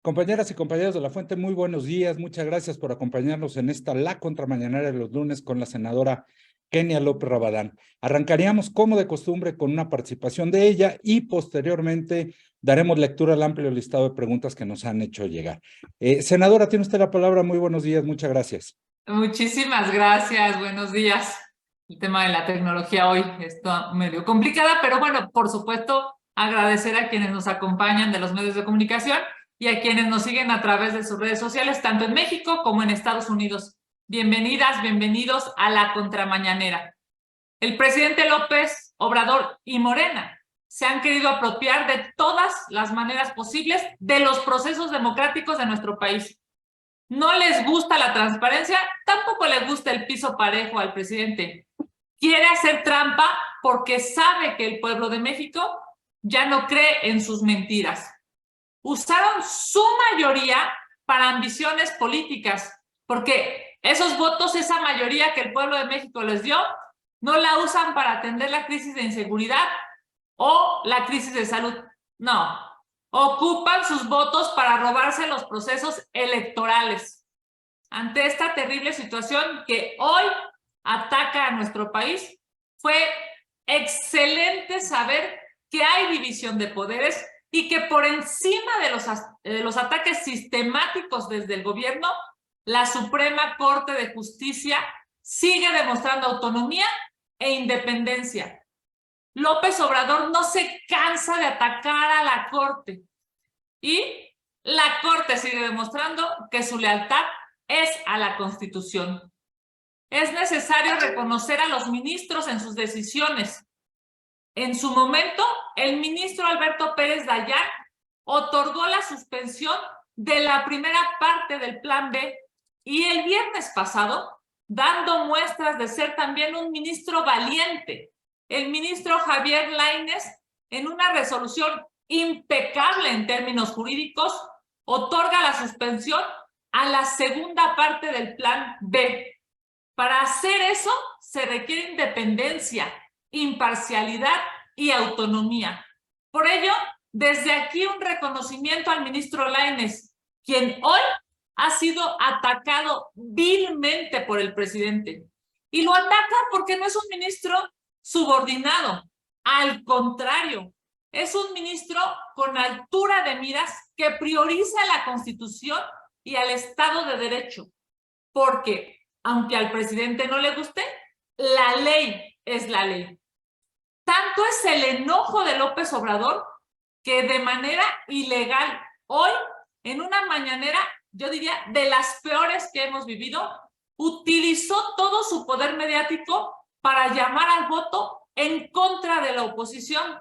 Compañeras y compañeros de La Fuente, muy buenos días. Muchas gracias por acompañarnos en esta La Contramañanera de los lunes con la senadora Kenia López Rabadán. Arrancaríamos, como de costumbre, con una participación de ella y posteriormente daremos lectura al amplio listado de preguntas que nos han hecho llegar. Senadora, tiene usted la palabra. Muy buenos días. Muchas gracias. Muchísimas gracias, buenos días. El tema de la tecnología hoy está medio complicada, pero bueno, por supuesto, agradecer a quienes nos acompañan de los medios de comunicación y a quienes nos siguen a través de sus redes sociales, tanto en México como en Estados Unidos. Bienvenidas, bienvenidos a la Contramañanera. El presidente López Obrador y Morena se han querido apropiar de todas las maneras posibles de los procesos democráticos de nuestro país. No les gusta la transparencia, tampoco le gusta el piso parejo al presidente. Quiere hacer trampa porque sabe que el pueblo de México ya no cree en sus mentiras. Usaron su mayoría para ambiciones políticas, porque esos votos, esa mayoría que el pueblo de México les dio, no la usan para atender la crisis de inseguridad o la crisis de salud. No, ocupan sus votos para robarse los procesos electorales. Ante esta terrible situación que hoy ataca a nuestro país, fue excelente saber que hay división de poderes y que por encima de los ataques sistemáticos desde el gobierno, la Suprema Corte de Justicia sigue demostrando autonomía e independencia. López Obrador no se cansa de atacar a la Corte y la Corte sigue demostrando que su lealtad es a la Constitución. Es necesario reconocer a los ministros en sus decisiones. En su momento, el ministro Alberto Pérez Dayán otorgó la suspensión de la primera parte del Plan B y el viernes pasado, dando muestras de ser también un ministro valiente, el ministro Javier Lainez, en una resolución impecable en términos jurídicos, otorga la suspensión a la segunda parte del Plan B. Para hacer eso se requiere independencia, imparcialidad y autonomía. Por ello, desde aquí un reconocimiento al ministro Lainez, quien hoy ha sido atacado vilmente por el presidente. Y lo ataca porque no es un ministro subordinado, al contrario, es un ministro con altura de miras que prioriza la Constitución y al Estado de Derecho, porque aunque al presidente no le guste, la ley es la ley. Tanto es el enojo de López Obrador que de manera ilegal hoy, en una mañanera, yo diría, de las peores que hemos vivido, utilizó todo su poder mediático para llamar al voto en contra de la oposición.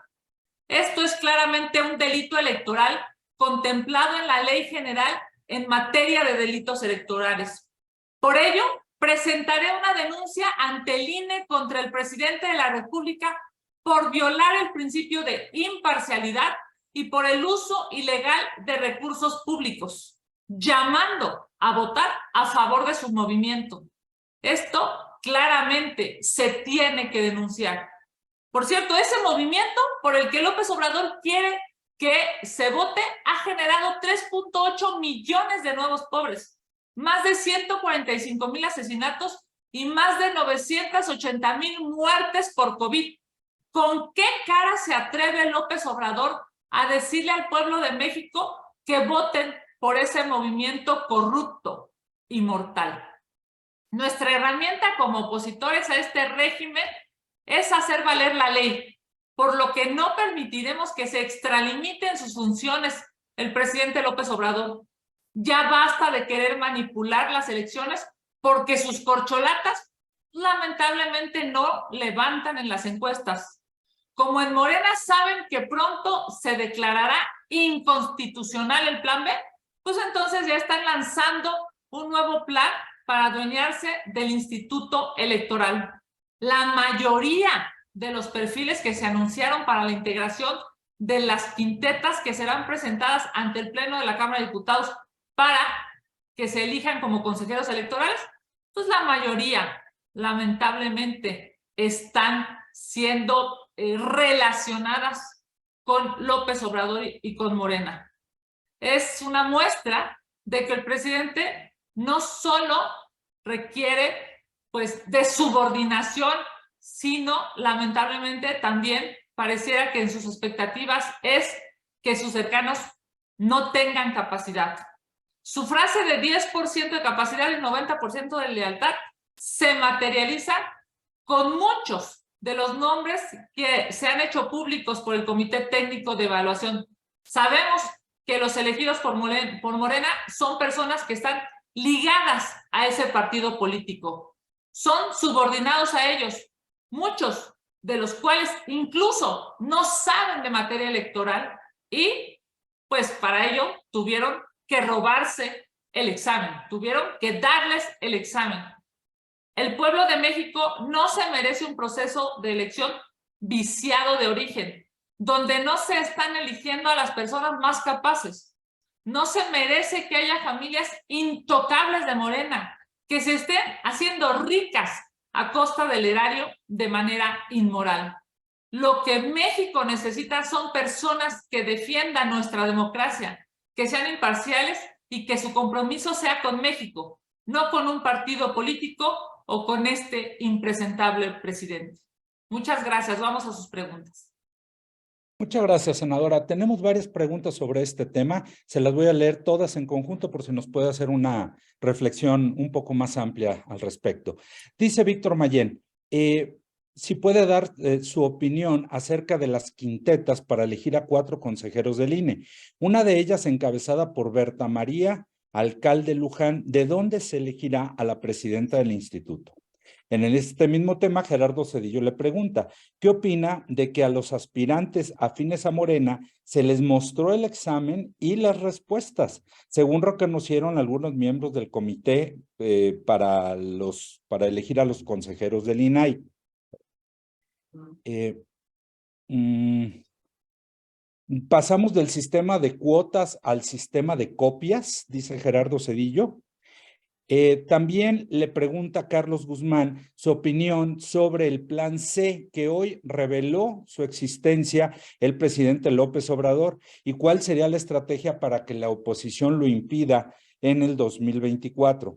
Esto es claramente un delito electoral contemplado en la Ley General en materia de delitos electorales. Por ello, presentaré una denuncia ante el INE contra el presidente de la República por violar el principio de imparcialidad y por el uso ilegal de recursos públicos, llamando a votar a favor de su movimiento. Esto claramente se tiene que denunciar. Por cierto, ese movimiento por el que López Obrador quiere que se vote ha generado 3.8 millones de nuevos pobres, más de 145,000 asesinatos y más de 980,000 muertes por COVID. ¿Con qué cara se atreve López Obrador a decirle al pueblo de México que voten por ese movimiento corrupto y mortal? Nuestra herramienta como opositores a este régimen es hacer valer la ley, por lo que no permitiremos que se extralimite en sus funciones el presidente López Obrador. Ya basta de querer manipular las elecciones porque sus corcholatas lamentablemente no levantan en las encuestas. Como en Morena saben que pronto se declarará inconstitucional el Plan B, pues entonces ya están lanzando un nuevo plan para adueñarse del Instituto Electoral. La mayoría de los perfiles que se anunciaron para la integración de las quintetas que serán presentadas ante el Pleno de la Cámara de Diputados para que se elijan como consejeros electorales, pues la mayoría, lamentablemente, están siendo relacionadas con López Obrador y con Morena. es una muestra de que el presidente no solo requiere, pues, de subordinación, sino, lamentablemente, también pareciera que en sus expectativas es que sus cercanos no tengan capacidad. Su frase de 10% de capacidad y 90% de lealtad se materializa con muchos de los nombres que se han hecho públicos por el Comité Técnico de Evaluación. Sabemos que los elegidos por Morena son personas que están ligadas a ese partido político. Son subordinados a ellos, muchos de los cuales incluso no saben de materia electoral y pues para ello tuvieron que robarse el examen, tuvieron que darles el examen. El pueblo de México no se merece un proceso de elección viciado de origen, donde no se están eligiendo a las personas más capaces. No se merece que haya familias intocables de Morena, que se estén haciendo ricas a costa del erario de manera inmoral. Lo que México necesita son personas que defiendan nuestra democracia, que sean imparciales y que su compromiso sea con México, no con un partido político o con este impresentable presidente. Muchas gracias. Vamos a sus preguntas. Muchas gracias, senadora. Tenemos varias preguntas sobre este tema. Se las voy a leer todas en conjunto por si nos puede hacer una reflexión un poco más amplia al respecto. Dice Víctor Mayén, si puede dar su opinión acerca de las quintetas para elegir a 4 consejeros del INE. Una de ellas encabezada por Berta María, alcalde Luján. ¿De dónde se elegirá a la presidenta del instituto? En este mismo tema, Gerardo Zedillo le pregunta, ¿qué opina de que a los aspirantes afines a Morena se les mostró el examen y las respuestas, según reconocieron algunos miembros del comité para elegir a los consejeros del INAI? Pasamos del sistema de cuotas al sistema de copias, dice Gerardo Zedillo. También le pregunta a Carlos Guzmán su opinión sobre el plan C que hoy reveló su existencia el presidente López Obrador y cuál sería la estrategia para que la oposición lo impida en el 2024.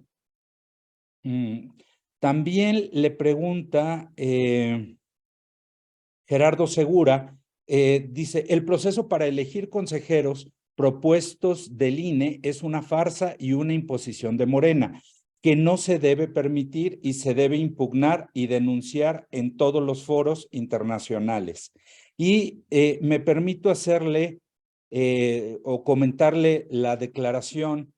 También le pregunta Gerardo Segura, dice, el proceso para elegir consejeros propuestos del INE es una farsa y una imposición de Morena, que no se debe permitir y se debe impugnar y denunciar en todos los foros internacionales. Y me permito hacerle o comentarle la declaración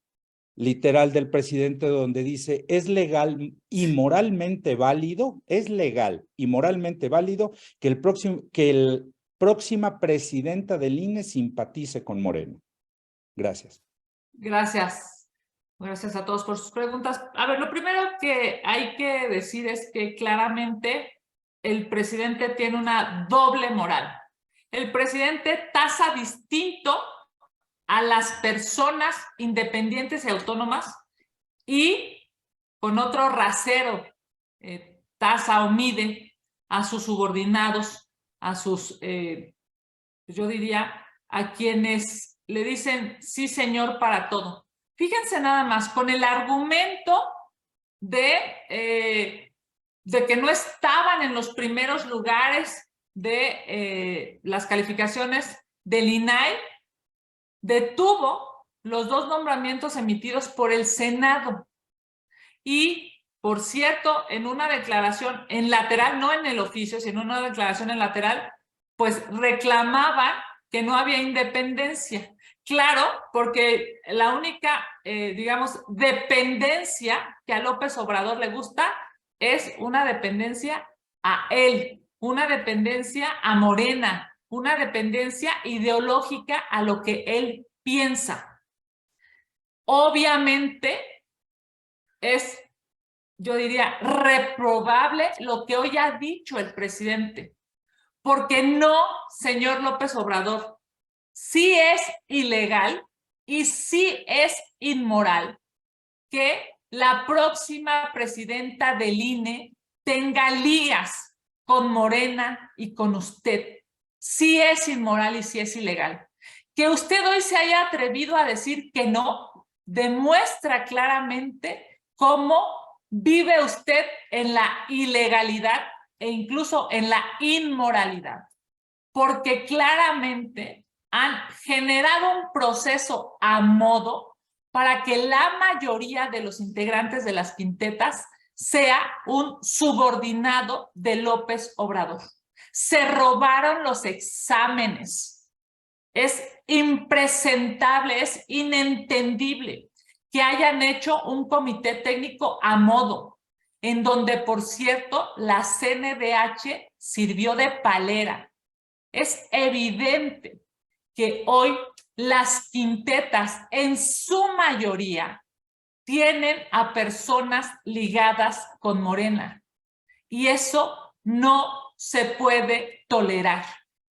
literal del presidente donde dice, es legal y moralmente válido, es legal y moralmente válido que el próxima presidenta del INE simpatice con Morena. Gracias. Gracias. Gracias a todos por sus preguntas. A ver, lo primero que hay que decir es que claramente el presidente tiene una doble moral. El presidente tasa distinto a las personas independientes y autónomas y con otro rasero tasa o mide a sus subordinados, a sus, yo diría, a quienes le dicen sí señor para todo. Fíjense nada más, con el argumento de que no estaban en los primeros lugares de las calificaciones del INAI, detuvo los 2 nombramientos emitidos por el Senado. Y, por cierto, en una declaración en lateral, no en el oficio, sino en una declaración en lateral, pues reclamaban que no había independencia. Claro, porque la única, digamos, dependencia que a López Obrador le gusta es una dependencia a él, una dependencia a Morena, una dependencia ideológica a lo que él piensa. Obviamente es, yo diría, reprobable lo que hoy ha dicho el presidente, porque no, señor López Obrador, sí es ilegal y sí es inmoral que la próxima presidenta del INE tenga ligas con Morena y con usted. Sí es inmoral y sí es ilegal. Que usted hoy se haya atrevido a decir que no, demuestra claramente cómo vive usted en la ilegalidad e incluso en la inmoralidad, porque claramente han generado un proceso a modo para que la mayoría de los integrantes de las quintetas sea un subordinado de López Obrador. Se robaron los exámenes. Es impresentable, es inentendible que hayan hecho un comité técnico a modo, en donde, por cierto, la CNDH sirvió de palera. Es evidente que hoy las quintetas, en su mayoría, tienen a personas ligadas con Morena. Y eso no se puede tolerar.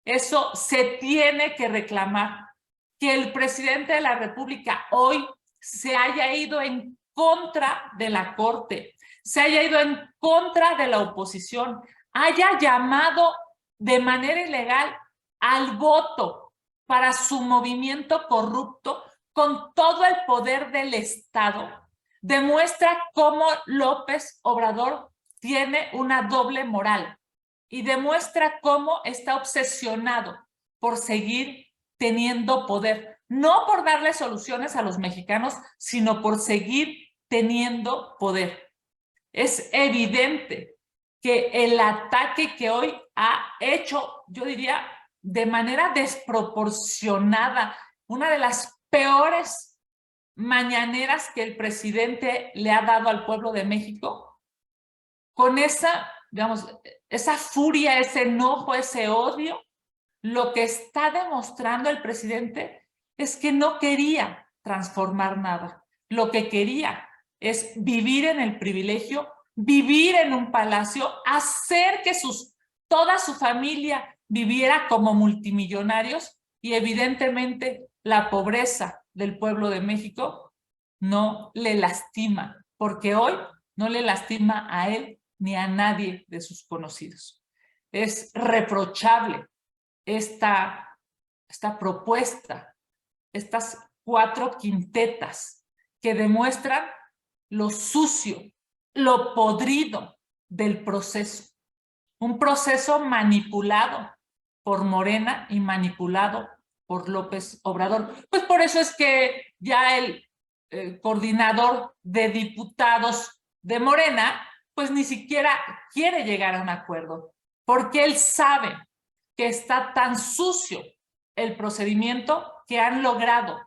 Eso se tiene que reclamar. Que el presidente de la República hoy se haya ido en contra de la Corte, se haya ido en contra de la oposición, haya llamado de manera ilegal al voto para su movimiento corrupto con todo el poder del Estado, demuestra cómo López Obrador tiene una doble moral y demuestra cómo está obsesionado por seguir teniendo poder, no por darle soluciones a los mexicanos, sino por seguir teniendo poder. Es evidente que el ataque que hoy ha hecho, yo diría, de manera desproporcionada, una de las peores mañaneras que el presidente le ha dado al pueblo de México, con esa, digamos, esa furia, ese enojo, ese odio, lo que está demostrando el presidente es que no quería transformar nada. Lo que quería es vivir en el privilegio, vivir en un palacio, hacer que toda su familia viviera como multimillonarios, y evidentemente la pobreza del pueblo de México no le lastima, porque hoy no le lastima a él ni a nadie de sus conocidos. Es reprochable esta propuesta, estas 4 quintetas que demuestran lo sucio, lo podrido del proceso. Un proceso manipulado por Morena y manipulado por López Obrador. Pues por eso es que ya el coordinador de diputados de Morena, pues ni siquiera quiere llegar a un acuerdo, porque él sabe que está tan sucio el procedimiento que han logrado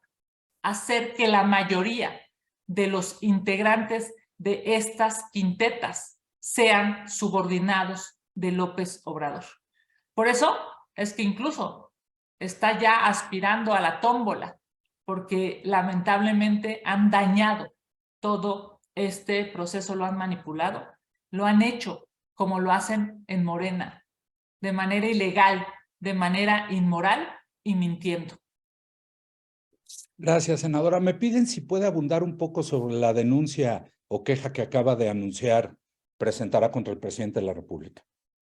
hacer que la mayoría de los integrantes de estas quintetas sean subordinados de López Obrador. Por eso es que incluso está ya aspirando a la tómbola, porque lamentablemente han dañado todo este proceso, lo han manipulado, lo han hecho como lo hacen en Morena, de manera ilegal, de manera inmoral y mintiendo. Gracias, senadora. Me piden si puede abundar un poco sobre la denuncia o queja que acaba de anunciar presentará contra el presidente de la República.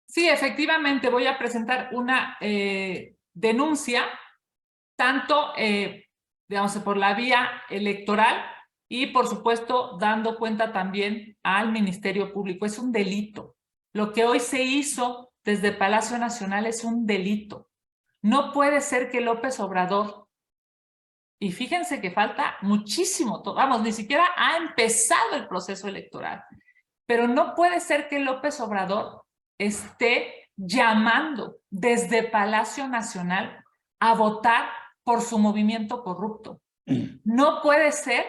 Sí, efectivamente voy a presentar una denuncia, tanto, digamos, por la vía electoral y, por supuesto, dando cuenta también al Ministerio Público. Es un delito. Lo que hoy se hizo desde Palacio Nacional es un delito. No puede ser que López Obrador, y fíjense que falta muchísimo, vamos, ni siquiera ha empezado el proceso electoral, pero no puede ser que López Obrador esté llamando desde Palacio Nacional a votar por su movimiento corrupto. No puede ser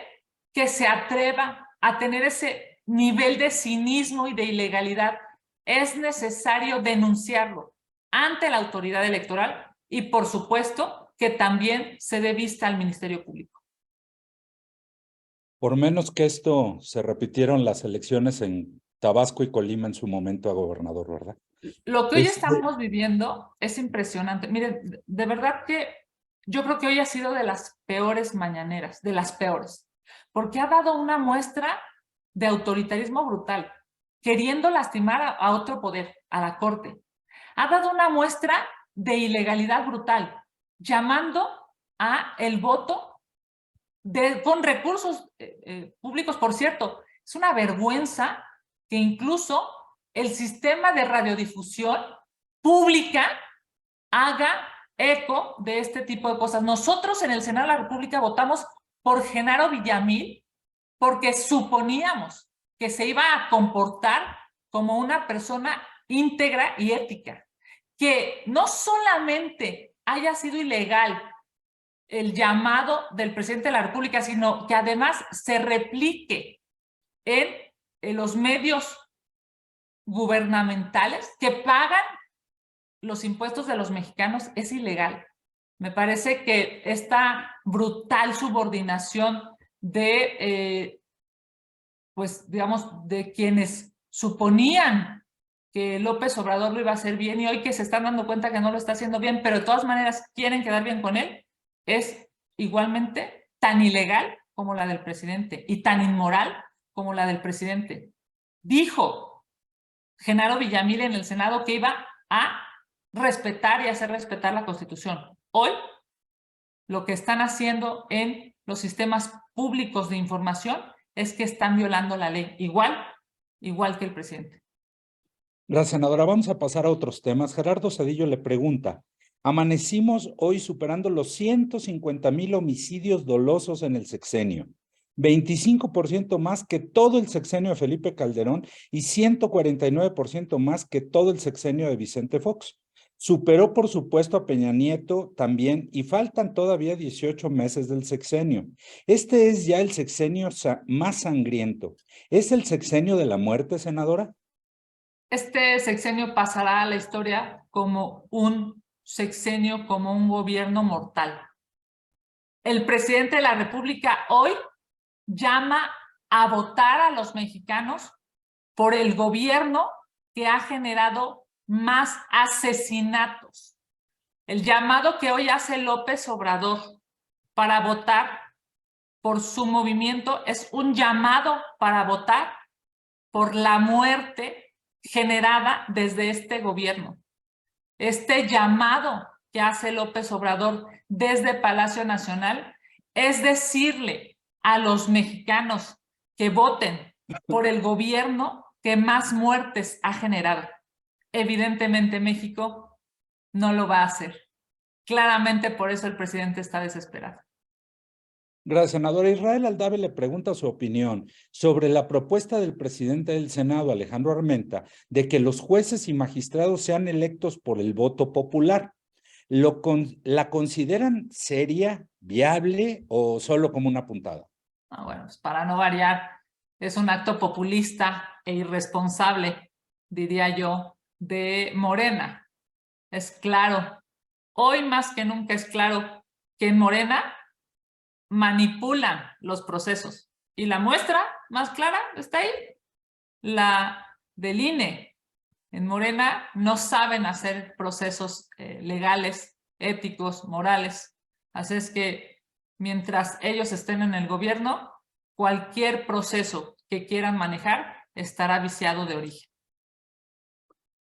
que se atreva a tener ese nivel de cinismo y de ilegalidad. Es necesario denunciarlo ante la autoridad electoral y, por supuesto, que también se dé vista al Ministerio Público. Por menos que esto, se repitieron las elecciones en Tabasco y Colima en su momento a gobernador, ¿verdad? Lo que hoy estamos viviendo es impresionante. Miren, de verdad que yo creo que hoy ha sido de las peores mañaneras, de las peores, porque ha dado una muestra de autoritarismo brutal, queriendo lastimar a otro poder, a la Corte. Ha dado una muestra de ilegalidad brutal, llamando a el voto con recursos públicos, por cierto. Es una vergüenza que incluso el sistema de radiodifusión pública haga eco de este tipo de cosas. Nosotros en el Senado de la República votamos por Genaro Villamil porque suponíamos que se iba a comportar como una persona íntegra y ética, que no solamente haya sido ilegal el llamado del presidente de la República, sino que además se replique en los medios gubernamentales que pagan los impuestos de los mexicanos. Es ilegal. Me parece que esta brutal subordinación de, pues, digamos, de quienes suponían que López Obrador lo iba a hacer bien y hoy que se están dando cuenta que no lo está haciendo bien, pero de todas maneras quieren quedar bien con él, es igualmente tan ilegal como la del presidente y tan inmoral como la del presidente. Dijo Genaro Villamil en el Senado que iba a respetar y hacer respetar la Constitución. Hoy, lo que están haciendo en los sistemas públicos de información es que están violando la ley, igual que el presidente. Gracias, senadora. Vamos a pasar a otros temas. Gerardo Cedillo le pregunta, amanecimos hoy superando los 150,000 homicidios dolosos en el sexenio, 25% más que todo el sexenio de Felipe Calderón y 149% más que todo el sexenio de Vicente Fox. Superó, por supuesto, a Peña Nieto también y faltan todavía 18 meses del sexenio. Este es ya el sexenio más sangriento. ¿Es el sexenio de la muerte, senadora? Este sexenio pasará a la historia como un sexenio, como un gobierno mortal. El presidente de la República hoy llama a votar a los mexicanos por el gobierno que ha generado más asesinatos. El llamado que hoy hace López Obrador para votar por su movimiento es un llamado para votar por la muerte generada desde este gobierno. Este llamado que hace López Obrador desde Palacio Nacional es decirle a los mexicanos que voten por el gobierno que más muertes ha generado. Evidentemente México no lo va a hacer. Claramente por eso el presidente está desesperado. Gracias, senadora. Israel Aldave le pregunta su opinión sobre la propuesta del presidente del Senado, Alejandro Armenta, de que los jueces y magistrados sean electos por el voto popular. ¿La consideran seria, viable o solo como una puntada? Bueno, pues para no variar, es un acto populista e irresponsable, diría yo, de Morena. Es claro, hoy más que nunca es claro que en Morena manipulan los procesos. Y la muestra más clara está ahí, la del INE. En Morena no saben hacer procesos legales, éticos, morales. Así es que mientras ellos estén en el gobierno, cualquier proceso que quieran manejar estará viciado de origen.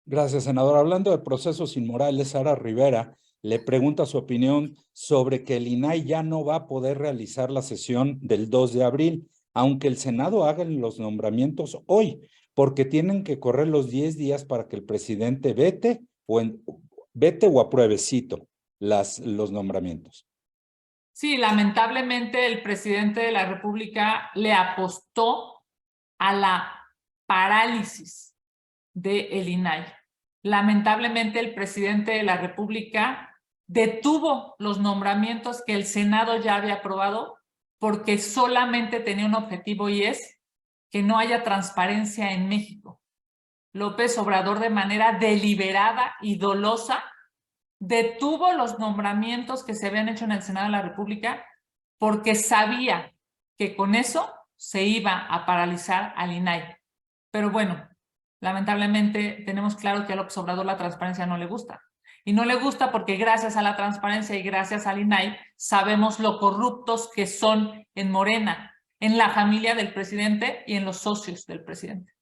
Gracias, senador. Hablando de procesos inmorales, Sara Rivera le pregunta su opinión sobre que el INAI ya no va a poder realizar la sesión del 2 de abril, aunque el Senado haga los nombramientos hoy, porque tienen que correr los 10 días para que el presidente vete o apruebe, cito, los nombramientos. Sí, lamentablemente el presidente de la República le apostó a la parálisis del INAI. Lamentablemente el presidente de la República detuvo los nombramientos que el Senado ya había aprobado porque solamente tenía un objetivo y es que no haya transparencia en México. López Obrador, de manera deliberada y dolosa, detuvo los nombramientos que se habían hecho en el Senado de la República porque sabía que con eso se iba a paralizar al INAI. Pero bueno, lamentablemente tenemos claro que a López Obrador la transparencia no le gusta. Y no le gusta porque gracias a la transparencia y gracias al INAI sabemos lo corruptos que son en Morena, en la familia del presidente y en los socios del presidente.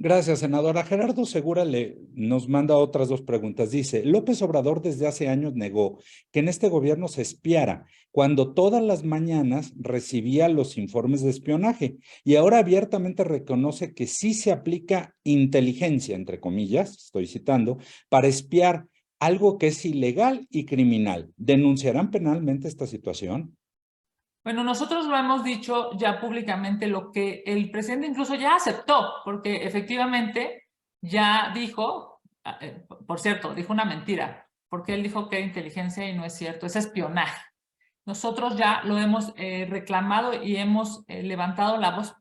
Gracias, senadora. Gerardo Segura nos manda otras dos preguntas. Dice, López Obrador desde hace años negó que en este gobierno se espiara cuando todas las mañanas recibía los informes de espionaje y ahora abiertamente reconoce que sí se aplica inteligencia, entre comillas, estoy citando, para espiar, algo que es ilegal y criminal. ¿Denunciarán penalmente esta situación? Bueno, nosotros lo hemos dicho ya públicamente, lo que el presidente incluso ya aceptó, porque efectivamente ya dijo, por cierto, dijo una mentira, porque él dijo que era inteligencia y no es cierto, es espionaje. Nosotros ya lo hemos reclamado y hemos levantado la voz.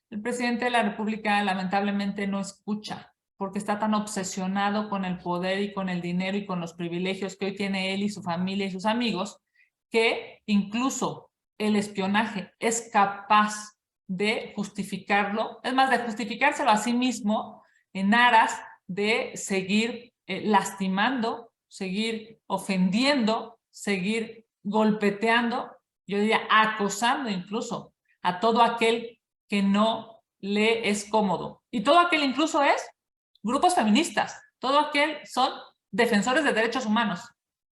El presidente de la República lamentablemente no escucha, porque está tan obsesionado con el poder y con el dinero y con los privilegios que hoy tiene él y su familia y sus amigos, que incluso el espionaje es capaz de justificarlo, es más, de justificárselo a sí mismo en aras de seguir lastimando, seguir ofendiendo, seguir golpeteando, yo diría acosando incluso a todo aquel que no le es cómodo. Y todo aquel incluso es grupos feministas, todo aquel son defensores de derechos humanos,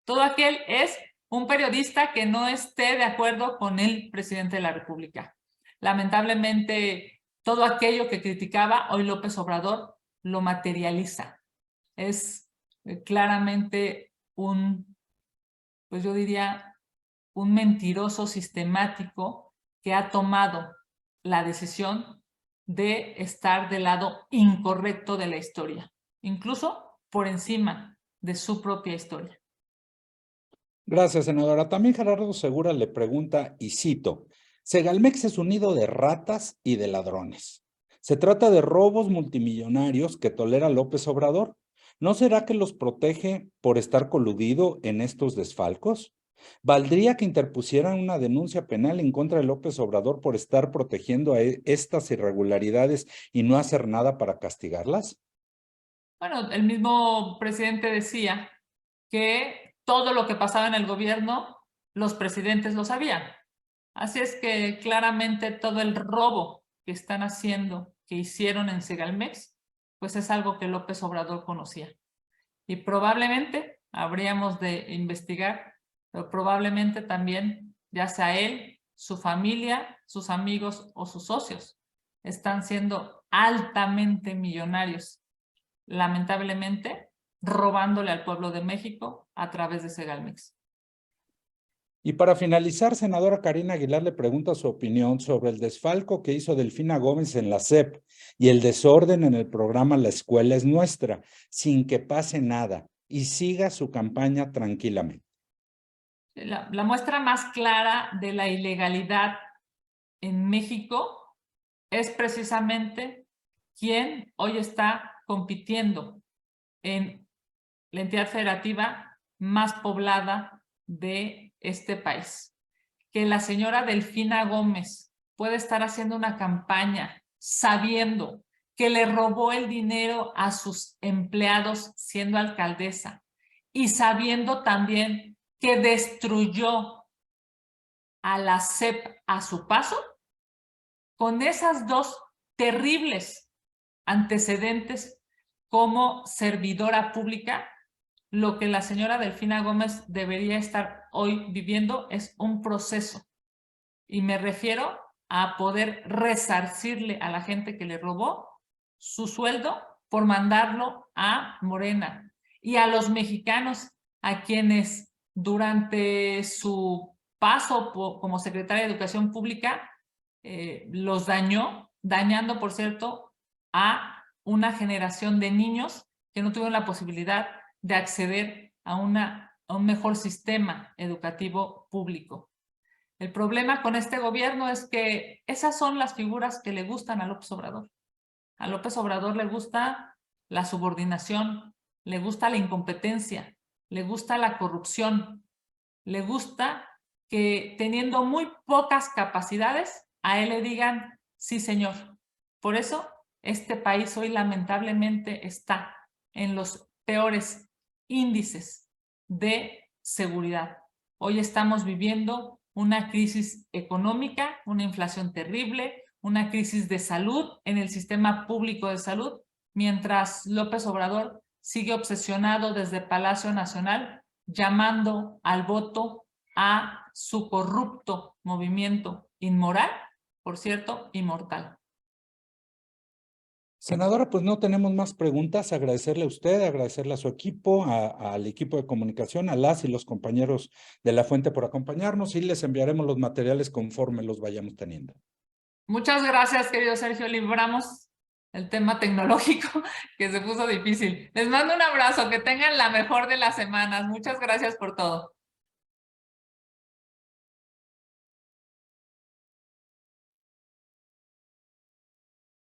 todo aquel es un periodista que no esté de acuerdo con el presidente de la República. Lamentablemente, todo aquello que criticaba hoy López Obrador lo materializa. Es claramente pues yo diría, un mentiroso sistemático que ha tomado la decisión de estar del lado incorrecto de la historia, incluso por encima de su propia historia. Gracias, senadora. También Gerardo Segura le pregunta, y cito, Segalmex es un nido de ratas y de ladrones. Se trata de robos multimillonarios que tolera López Obrador. ¿No será que los protege por estar coludido en estos desfalcos? ¿Valdría que interpusieran una denuncia penal en contra de López Obrador por estar protegiendo a estas irregularidades y no hacer nada para castigarlas? Bueno, el mismo presidente decía que todo lo que pasaba en el gobierno, los presidentes lo sabían. Así es que claramente todo el robo que están haciendo, que hicieron en Segalmex, pues es algo que López Obrador conocía. Y probablemente habríamos de investigar, pero probablemente también, ya sea él, su familia, sus amigos o sus socios, están siendo altamente millonarios, lamentablemente, robándole al pueblo de México a través de Segalmex. Y para finalizar, senadora Karina Aguilar le pregunta su opinión sobre el desfalco que hizo Delfina Gómez en la SEP y el desorden en el programa La Escuela es Nuestra, sin que pase nada, y siga su campaña tranquilamente. La muestra más clara de la ilegalidad en México es precisamente quien hoy está compitiendo en la entidad federativa más poblada de este país. Que la señora Delfina Gómez puede estar haciendo una campaña sabiendo que le robó el dinero a sus empleados siendo alcaldesa y sabiendo también que destruyó a la SEP a su paso, con esas dos terribles antecedentes como servidora pública, lo que la señora Delfina Gómez debería estar hoy viviendo es un proceso. Y me refiero a poder resarcirle a la gente que le robó su sueldo por mandarlo a Morena. Y a los mexicanos a quienes durante su paso como secretaria de Educación Pública los dañando, por cierto, a una generación de niños que no tuvieron la posibilidad de acceder a un mejor sistema educativo público. El problema con este gobierno es que esas son las figuras que le gustan a López Obrador. A López Obrador le gusta la subordinación, le gusta la incompetencia, le gusta la corrupción, le gusta que teniendo muy pocas capacidades, a él le digan, sí señor. Por eso este país hoy lamentablemente está en los peores índices de seguridad. Hoy estamos viviendo una crisis económica, una inflación terrible, una crisis de salud en el sistema público de salud mientras López Obrador sigue obsesionado desde Palacio Nacional llamando al voto a su corrupto movimiento inmoral, por cierto, inmortal. Senadora, pues no tenemos más preguntas. Agradecerle a usted, agradecerle a su equipo, al equipo de comunicación, a las y los compañeros de La Fuente por acompañarnos y les enviaremos los materiales conforme los vayamos teniendo. Muchas gracias, querido Sergio. Libramos el tema tecnológico que se puso difícil. Les mando un abrazo, que tengan la mejor de las semanas. Muchas gracias por todo.